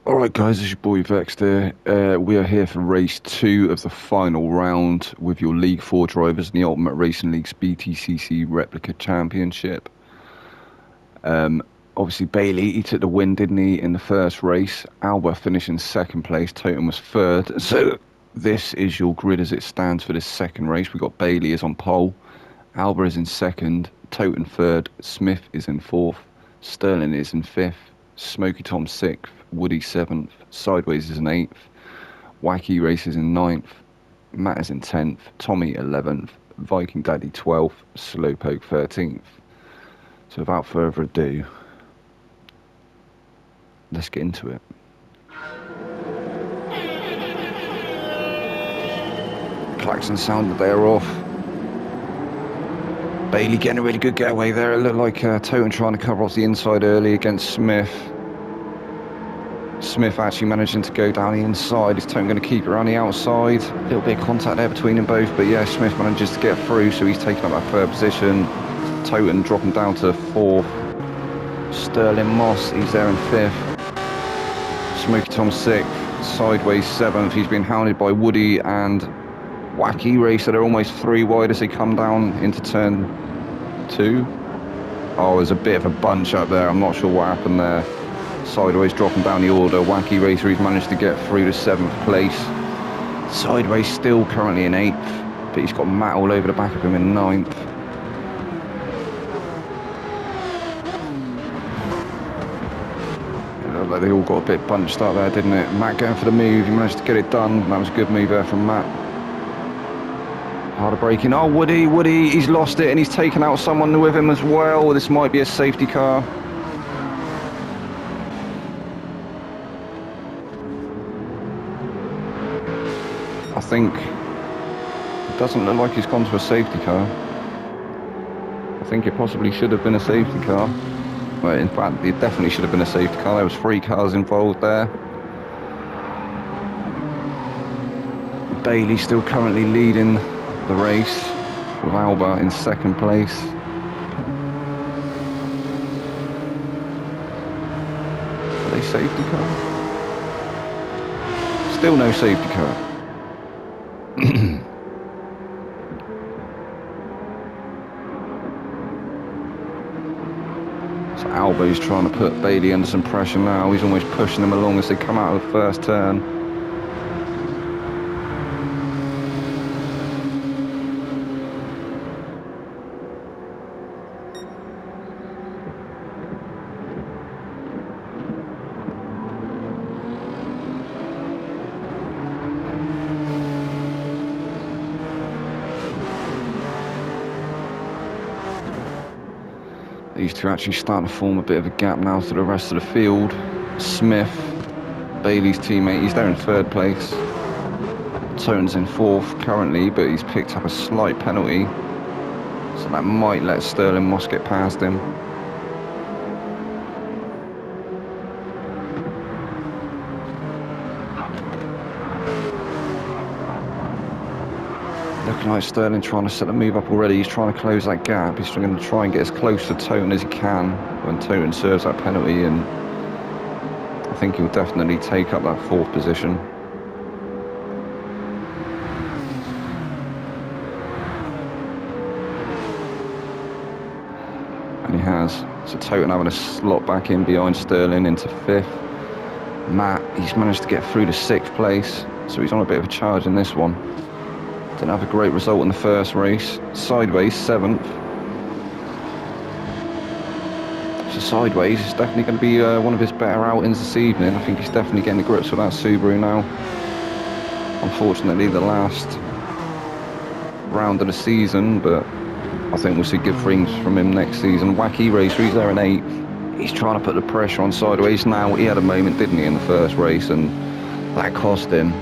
Alright guys, it's your boy Vex here. We are here for race 2 of the final round with your League 4 drivers in the Ultimate Racing League's BTCC Replica Championship. Obviously Bailey, he took the win, didn't he, in the first race. Alba finished in second place, Totem was third. So this is your grid as it stands for this second race. We've got Bailey is on pole, Alba is in second, Totem third, Smith is in fourth, Sterling is in fifth, Smoky Tom sixth, Woody seventh, Sideways is in eighth, Wacky Race is in ninth, Matt is in 10th, Tommy 11th, Viking Daddy 12th, Slowpoke 13th. So without further ado, let's get into it. Klaxon sounded they are off. Bailey getting a really good getaway there. It looked like Totem trying to cover off the inside early against Smith. Smith actually managing to go down the inside. Is Totem going to keep it around the outside? A little bit of contact there between them both, but yeah, Smith manages to get through, so he's taking up that third position. Totem dropping down to fourth. Sterling Moss, he's there in fifth. Smoky Tom sixth. Sideways seventh. He's been hounded by Woody and Wacky Race, so they're almost three wide as they come down into turn 2. Oh, there's a bit of a bunch up there. I'm not sure what happened there. Sideways dropping down the order. Wacky Racer, he's managed to get through to 7th place. Sideways still currently in 8th, but he's got Matt all over the back of him in 9th. Like they all got a bit bunched up there, didn't it? Matt going for the move, he managed to get it done. That was a good move there from Matt. Harder braking. Oh, Woody, he's lost it and he's taken out someone with him as well. This might be a safety car. I think it doesn't look like he's gone to a safety car. I think it possibly should have been a safety car. Well, in fact, it definitely should have been a safety car. There was 3 cars involved there. Bailey still currently leading the race with Alba in 2nd place. Are they safety car? Still no safety car. So Alba's trying to put Bailey under some pressure now. He's almost pushing them along as they come out of the first turn. These two actually starting to form a bit of a gap now to the rest of the field. Smith, Bailey's teammate, he's there in 3rd place. Toten's in 4th currently, but he's picked up a slight penalty, so that might let Sterling Moss get past him. Looking like Sterling trying to set the move up already. He's trying to close that gap. He's going to try and get as close to Toten as he can when Toten serves that penalty, and I think he'll definitely take up that 4th position. And he has. So Toten having a slot back in behind Sterling into 5th. Matt, he's managed to get through to 6th place, so he's on a bit of a charge in this one. Didn't have a great result in the first race. Sideways 7th. So Sideways is definitely going to be one of his better outings this evening. I think he's definitely getting the grips with that Subaru now. Unfortunately, the last round of the season, but I think we'll see good things from him next season. Wacky Racer, he's there in 8th. He's trying to put the pressure on Sideways now. He had a moment, didn't he, in the first race, and that cost him.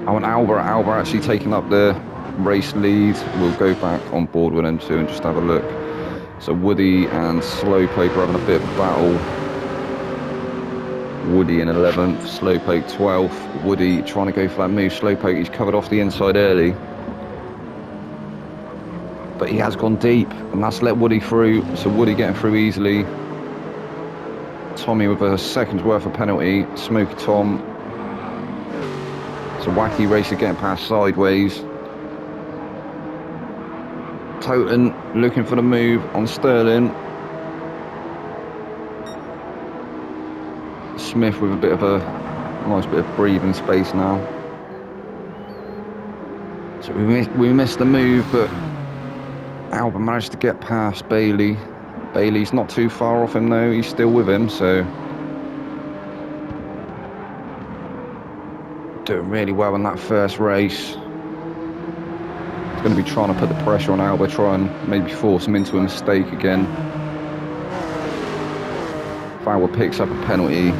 I want Alba actually taking up the race lead. We'll go back on board with them two and just have a look. So Woody and Slowpoke are having a bit of a battle. Woody in 11th, Slowpoke 12th. Woody trying to go for that move. Slowpoke, he's covered off the inside early. but he has gone deep, and that's let Woody through. So Woody getting through easily. Tommy with a second's worth of penalty. Smoky Tom. It's a wacky racer getting past sideways. Toten looking for the move on Sterling. Smith with a bit of a nice bit of breathing space now. So we missed the move, but Alba managed to get past Bailey. Bailey's not too far off him though, he's still with him, so doing really well in that first race. He's going to be trying to put the pressure on Alba, try and maybe force him into a mistake again. If Alba picks up a penalty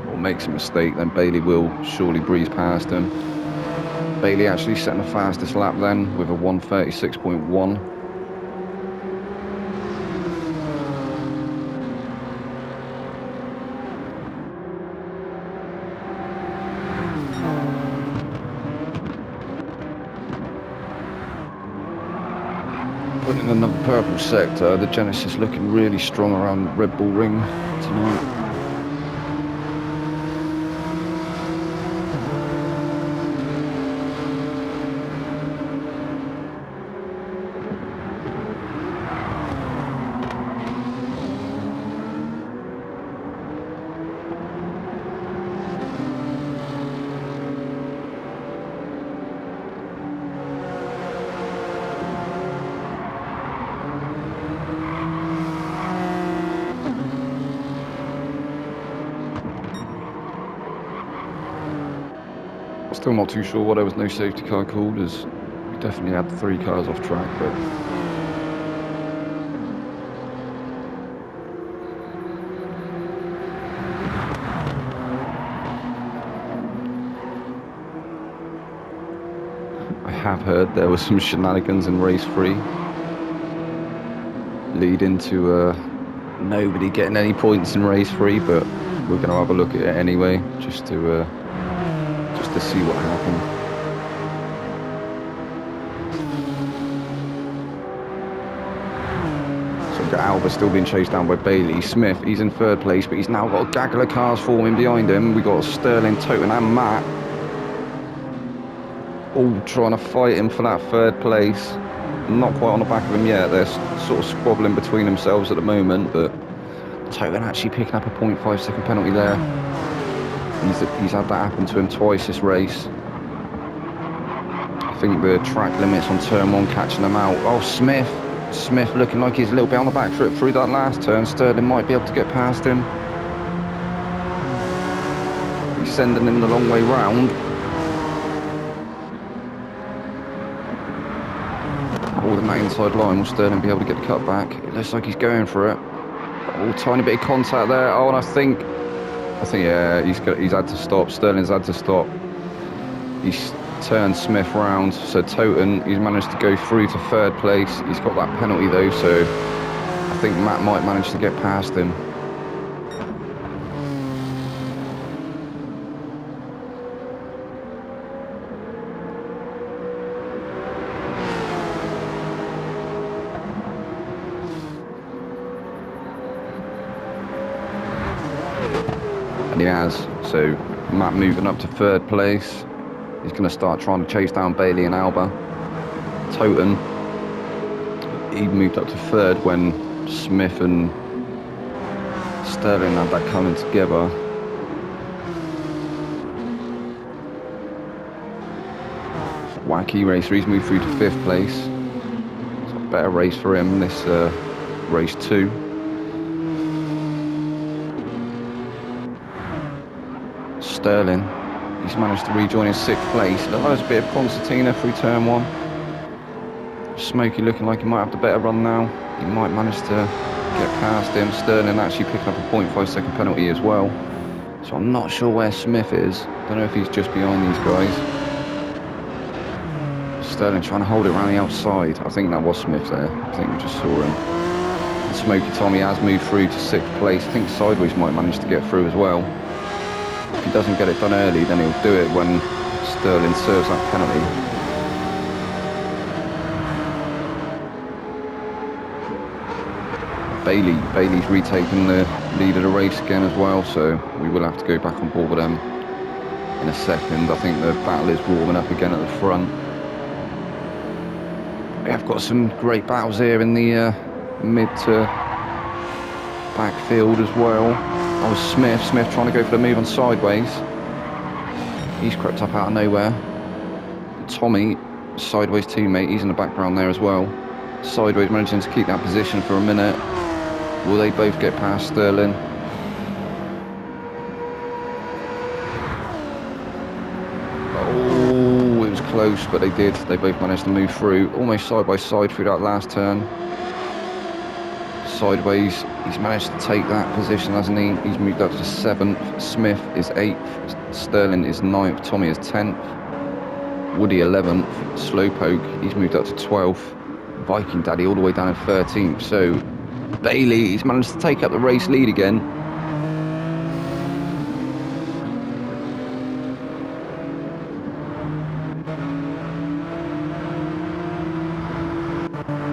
or makes a mistake, then Bailey will surely breeze past him. Bailey actually setting the fastest lap then with a 1:36.1. Putting in another purple sector, the Genesis looking really strong around Red Bull Ring tonight. Still not too sure why there was no safety car called, as we definitely had 3 cars off track, but I have heard there was some shenanigans in race 3 leading to nobody getting any points in race 3, but we're going to have a look at it anyway, just to see what happened. So we've got Alba still being chased down by Bailey. Smith, he's in 3rd place, but he's now got a gaggle of cars forming behind him. We've got Sterling, Toten and Matt all trying to fight him for that 3rd place. Not quite on the back of him yet. They're sort of squabbling between themselves at the moment, but Toten actually picking up a 0.5 second penalty there. He's had that happen to him twice this race. I think the track limits on turn 1 catching him out. Oh, Smith looking like he's a little bit on the back foot through that last turn. Sterling might be able to get past him. He's sending him the long way round. Holding that inside line, will Sterling be able to get the cut back? It looks like he's going for it. Oh, tiny bit of contact there. Oh, and I think yeah, he's had to stop. Sterling's had to stop. He's turned Smith round. So Toten, he's managed to go through to 3rd place. He's got that penalty though, so I think Matt might manage to get past him. And he has. So Matt moving up to 3rd place. He's going to start trying to chase down Bailey and Alba. Toten, he moved up to 3rd when Smith and Sterling had that coming together. Wacky racer, he's moved through to 5th place. It's a better race for him this race 2. Sterling, he's managed to rejoin in 6th place. There's a bit of concertina through turn 1. Smokey looking like he might have the better run now. He might manage to get past him. Sterling actually picking up a 0.5 second penalty as well. So I'm not sure where Smith is. Don't know if he's just behind these guys. Sterling trying to hold it around the outside. I think that was Smith there. I think we just saw him. And Smoky Tommy has moved through to 6th place. I think Sideways might manage to get through as well. If he doesn't get it done early, then he'll do it when Sterling serves that penalty. Bailey's retaken the lead of the race again as well, so we will have to go back on board with them in a second. I think the battle is warming up again at the front. We have got some great battles here in the mid to backfield as well. That was Smith trying to go for the move on sideways. He's crept up out of nowhere. Tommy, sideways teammate, he's in the background there as well. Sideways managing to keep that position for a minute. Will they both get past Sterling? Oh, it was close, but they did. They both managed to move through, almost side by side through that last turn. Sideways, he's managed to take that position, hasn't he? He's moved up to 7th. Smith is 8th. Sterling is 9th. Tommy is 10th. Woody 11th. Slowpoke, he's moved up to 12th. Viking Daddy all the way down in 13th. So Bailey, he's managed to take up the race lead again.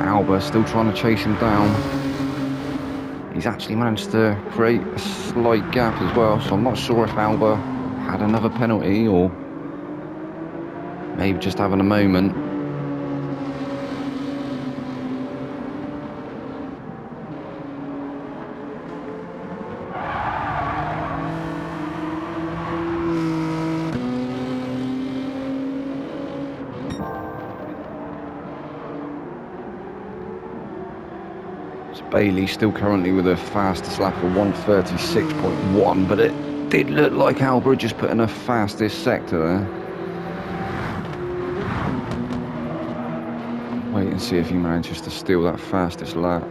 Alba still trying to chase him down. He's actually managed to create a slight gap as well, so I'm not sure if Alba had another penalty or maybe just having a moment. Bailey still currently with the fastest lap of 1:36.1, but it did look like Alba just put in a fastest sector there. Wait and see if he manages to steal that fastest lap.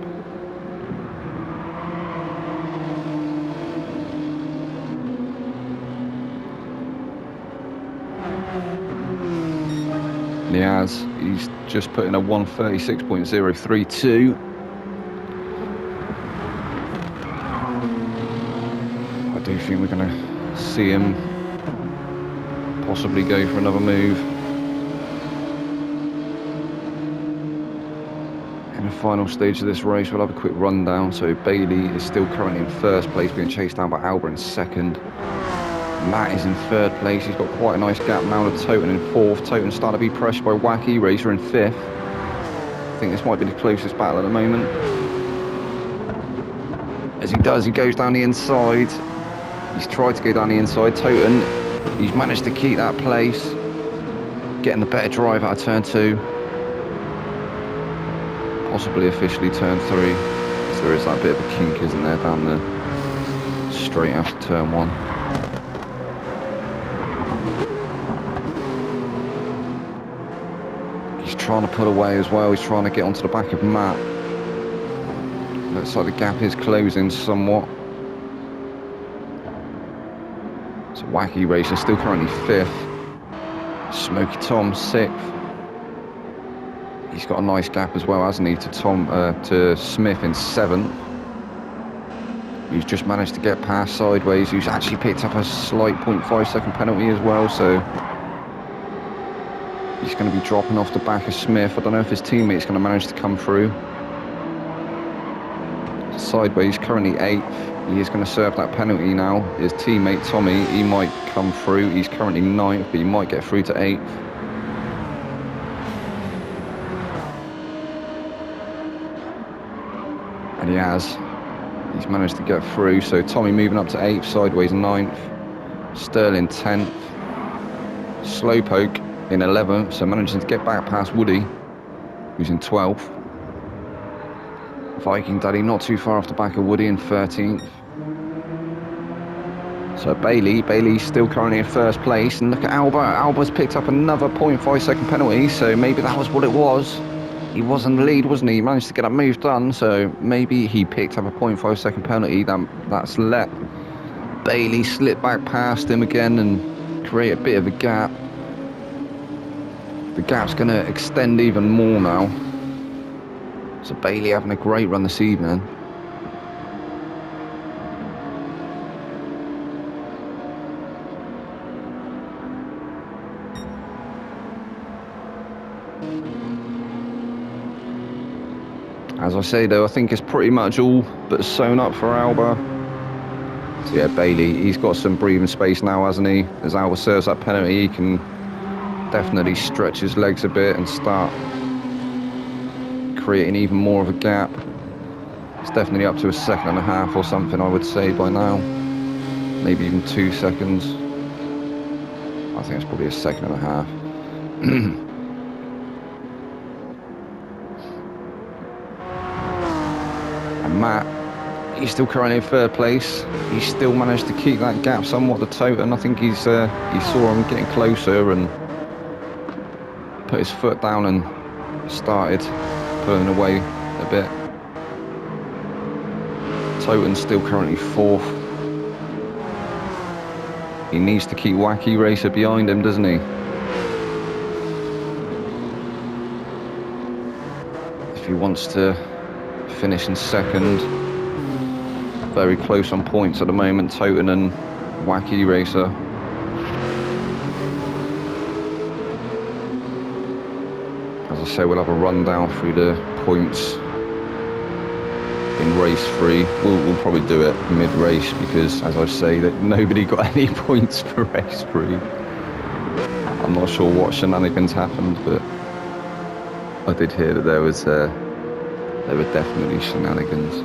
And he has. He's just put in a 1:36.032. I do think we're going to see him possibly go for another move. In the final stage of this race, we'll have a quick rundown. So Bailey is still currently in first place, being chased down by Alba in second. Matt is in third place. He's got quite a nice gap now to Toten in fourth. Toten's starting to be pressed by Wacky Racer in fifth. I think this might be the closest battle at the moment. As he does, he goes down the inside. He's tried to go down the inside. Toten, he's managed to keep that place, getting the better drive out of turn 2. Possibly officially turn 3. So there is that bit of a kink, isn't there, down the straight after turn 1. He's trying to pull away as well. He's trying to get onto the back of Matt. Looks like the gap is closing somewhat. So Wacky Racer still currently 5th. Smoky Tom 6th. He's got a nice gap as well, hasn't he, to Smith in 7th. He's just managed to get past Sideways, who's actually picked up a slight 0.5 second penalty as well, so he's going to be dropping off the back of Smith. I don't know if his teammate's going to manage to come through. Sideways currently 8th. He is going to serve that penalty now. His teammate Tommy, he might come through. He's currently 9th, but he might get through to 8th. And he has. He's managed to get through. So Tommy moving up to 8th, Sideways 9th. Sterling 10th. Slowpoke in 11th, so managing to get back past Woody, who's in 12th. Viking Daddy not too far off the back of Woody in 13th. So Bailey's still currently in first place, and look at Alba. Alba's picked up another 0.5 second penalty, so maybe that was what it was. He was in the lead, wasn't he? He managed to get that move done, so maybe he picked up a 0.5 second penalty. That's let Bailey slip back past him again and create a bit of a gap. The gap's going to extend even more now. So Bailey having a great run this evening. As I say though, I think it's pretty much all but sewn up for Alba. So yeah, Bailey, he's got some breathing space now, hasn't he? As Alba serves that penalty, he can definitely stretch his legs a bit and start creating even more of a gap. It's definitely up to a second and a half or something, I would say, by now. Maybe even 2 seconds. I think it's probably a second and a half. And Matt, he's still currently in third place. He's still managed to keep that gap somewhat to Toten. I think he saw him getting closer and put his foot down and started pulling away a bit. Toten's still currently fourth. He needs to keep Wacky Racer behind him, doesn't he? If he wants to finish in second. Very close on points at the moment, Toten and Wacky Racer. As I say, we'll have a rundown through the points in race 3. We'll probably do it mid-race because, as I say, that nobody got any points for race 3. I'm not sure what shenanigans happened, but I did hear that there were definitely shenanigans.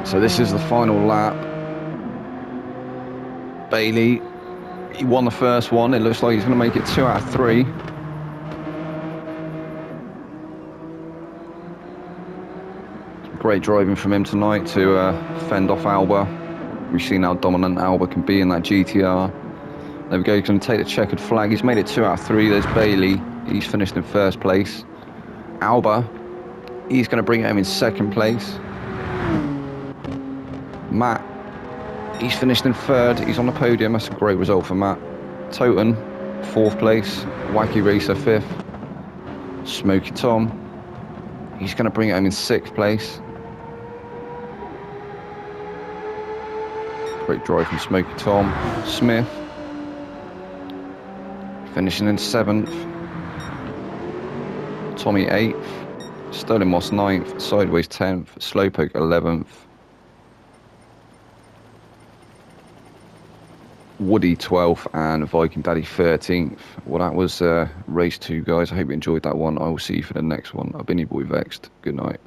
So this is the final lap. Bailey, he won the first one. It looks like he's going to make it 2 out of 3. Great driving from him tonight to fend off Alba. We've seen how dominant Alba can be in that GTR. There we go, he's going to take the checkered flag. He's made it 2 out of 3. There's Bailey. He's finished in first place. Alba, he's going to bring it home in second place. Matt, he's finished in third. He's on the podium. That's a great result for Matt. Toten, fourth place. Wacky Racer, fifth. Smoky Tom, he's going to bring it home in sixth place. Great drive from Smoky Tom. Smith, finishing in seventh. Tommy, eighth. Sterling Moss, ninth. Sideways, 10th. Slowpoke, 11th. Woody 12th and Viking Daddy 13th. Well, that was race 2, guys. I hope you enjoyed that one. I will see you for the next one. I've been your boy Vexed. Good night.